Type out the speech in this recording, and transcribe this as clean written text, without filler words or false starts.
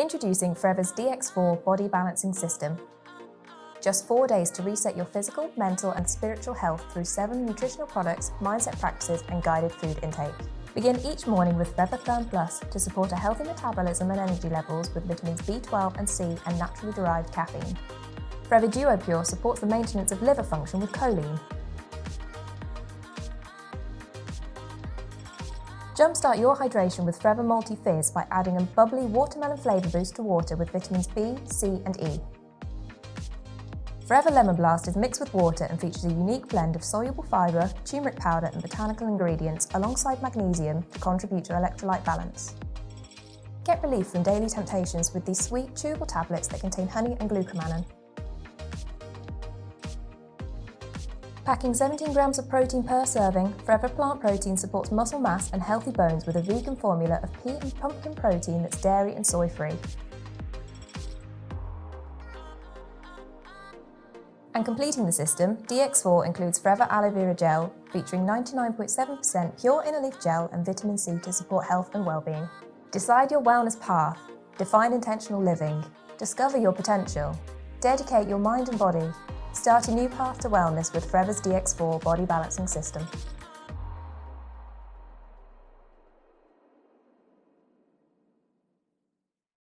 Introducing Forever's DX4 Body Balancing System. Just 4 days to reset your physical, mental and spiritual health through 7 nutritional products, mindset practices and guided food intake. Begin each morning with Forever Firm Plus to support a healthy metabolism and energy levels with vitamins B12 and C and naturally derived caffeine. Forever Duo Pure supports the maintenance of liver function with choline. Jumpstart your hydration with Forever Multi Fizz by adding a bubbly watermelon flavour boost to water with vitamins B, C and E. Forever Lemon Blast is mixed with water and features a unique blend of soluble fibre, turmeric powder and botanical ingredients alongside magnesium to contribute to electrolyte balance. Get relief from daily temptations with these sweet, chewable tablets that contain honey and glucomannan. Packing 17 grams of protein per serving, Forever Plant Protein supports muscle mass and healthy bones with a vegan formula of pea and pumpkin protein that's dairy and soy-free. And completing the system, DX4 includes Forever Aloe Vera Gel, featuring 99.7% pure inner leaf gel and vitamin C to support health and well-being. Decide your wellness path, define intentional living, discover your potential, dedicate your mind and body. Start a new path to wellness with Forever's DX4 Body Balancing System.